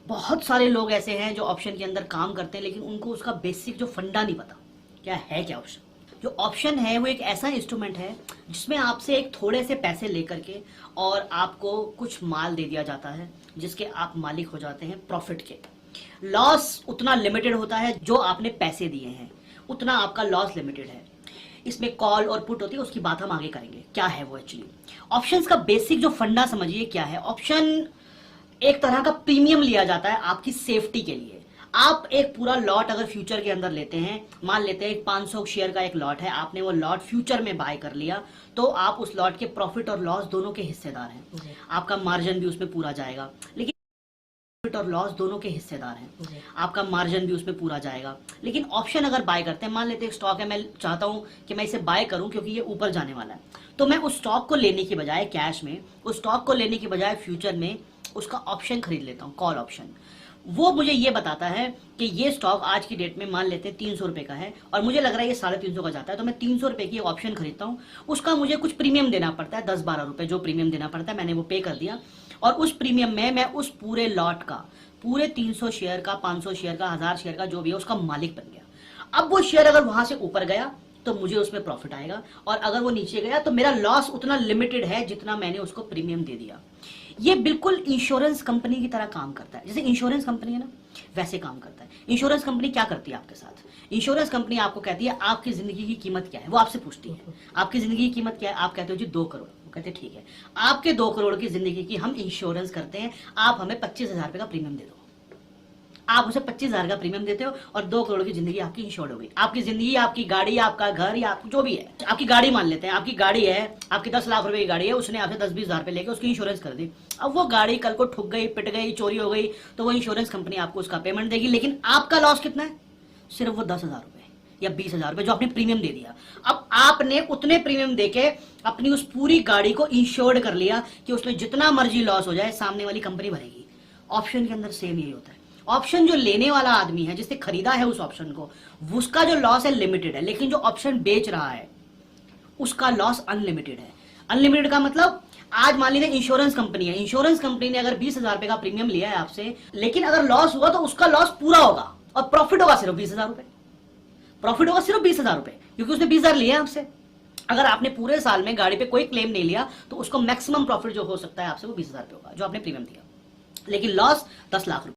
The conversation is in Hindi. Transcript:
बहुत सारे लोग ऐसे हैं जो ऑप्शन के अंदर काम करते हैं लेकिन उनको उसका बेसिक जो फंडा नहीं पता क्या है। क्या ऑप्शन, जो ऑप्शन है वो एक ऐसा इंस्ट्रूमेंट है जिसमें आपसे एक थोड़े से पैसे लेकर के और आपको कुछ माल दे दिया जाता है जिसके आप मालिक हो जाते हैं प्रॉफिट के। लॉस उतना लिमिटेड होता है जो आपने पैसे दिए हैं, उतना आपका लॉस लिमिटेड है। इसमें कॉल और पुट होती है, उसकी बात हम आगे करेंगे क्या है वो एक्चुअली। ऑप्शंस का बेसिक जो फंडा समझिए क्या है। ऑप्शन एक तरह का प्रीमियम लिया जाता है आपकी सेफ्टी के लिए। आप एक पूरा लॉट अगर फ्यूचर के अंदर लेते हैं, मान लेते हैं 500 शेयर का एक लॉट है, आपने वो लॉट फ्यूचर में बाय कर लिया, तो आप उस लॉट के प्रॉफिट और लॉस दोनों के हिस्सेदार हैं। आपका मार्जिन भी उसमें पूरा जाएगा, लेकिन प्रॉफिट और लॉस दोनों के हिस्सेदार हैं। आपका मार्जिन भी उसमें पूरा जाएगा। लेकिन ऑप्शन अगर बाय करते हैं, मान लेते हैं स्टॉक है, मैं चाहता हूं कि मैं इसे बाय करूं क्योंकि ये ऊपर जाने वाला है, तो मैं उस स्टॉक को लेने की बजाय कैश में, उस स्टॉक को लेने की बजाय फ्यूचर में उसका ऑप्शन खरीद लेता हूं, कॉल ऑप्शन। वो मुझे ये बताता है कि ये स्टॉक आज की डेट में मान लेते हैं 300 रुपए का है और मुझे लग रहा है ये 350 का जाता है, तो मैं 300 रुपए की ऑप्शन खरीदता हूँ। उसका मुझे कुछ प्रीमियम देना पड़ता है, 10-12 रुपए जो प्रीमियम देना पड़ता है मैंने वो पे कर दिया, और उस प्रीमियम में मैं उस पूरे लॉट का, पूरे 300 शेयर का, 500 शेयर का, 1000 शेयर का जो भी है उसका मालिक बन गया। अब वो शेयर अगर वहां से ऊपर गया तो मुझे उसमें प्रॉफिट आएगा, और अगर वो नीचे गया तो मेरा लॉस उतना लिमिटेड है जितना मैंने उसको प्रीमियम दे दिया। ये बिल्कुल इंश्योरेंस कंपनी की तरह काम करता है। जैसे इंश्योरेंस कंपनी है ना, वैसे काम करता है। इंश्योरेंस कंपनी क्या करती है आपके साथ? इंश्योरेंस कंपनी आपको कहती है आपकी जिंदगी की कीमत क्या है, वो आपसे पूछती है आपकी जिंदगी की कीमत क्या है। आप कहते हो जी 2 करोड़, वो कहते हैं ठीक है, आपके 2 करोड़ की जिंदगी की हम इंश्योरेंस करते हैं, आप हमें 25,000 रुपए का प्रीमियम दे दो। आप उसे 25,000 का प्रीमियम देते हो और 2 करोड़ की जिंदगी आपकी इंश्योर्ड हो गई। आपकी जिंदगी, आपकी गाड़ी, आपका घर, या जो भी है, आपकी गाड़ी मान लेते हैं, आपकी गाड़ी है, आपकी 10 लाख रुपए की गाड़ी है, उसने आपसे 10-20 हजार रुपए लेके उसकी इंश्योरेंस कर दी। अब वो गाड़ी कल को ठुक गई, पिट गई, चोरी हो गई, तो वो इंश्योरेंस कंपनी आपको उसका पेमेंट देगी। लेकिन आपका लॉस कितना है? सिर्फ वो 10,000 रुपए या 20,000 रुपए जो आपने प्रीमियम दे दिया। अब आपने उतने प्रीमियम देके अपनी उस पूरी गाड़ी को इंश्योर्ड कर लिया कि उसमें जितना मर्जी लॉस हो जाए सामने वाली कंपनी भरेगी। ऑप्शन के अंदर सेम यही होता है। ऑप्शन जो लेने वाला आदमी है, जिसने खरीदा है उस ऑप्शन को, उसका जो लॉस है लिमिटेड है, लेकिन जो ऑप्शन बेच रहा है उसका लॉस अनलिमिटेड है। अनलिमिटेड का मतलब, आज मान लीजिए इंश्योरेंस कंपनी है, इंश्योरेंस कंपनी ने अगर 20,000 रुपए का प्रीमियम लिया है आपसे, लेकिन अगर लॉस हुआ तो उसका लॉस पूरा होगा और प्रॉफिट होगा सिर्फ 20,000 रुपए। प्रॉफिट होगा सिर्फ 20,000 रुपए, क्योंकि उसने 20,000 लिए आपसे। अगर आपने पूरे साल में गाड़ी पे कोई क्लेम नहीं लिया तो उसको मैक्सिमम प्रॉफिट जो हो सकता है आपसे वो 20,000 रुपए होगा जो आपने प्रीमियम दिया, लेकिन लॉस 10 लाख रुपए।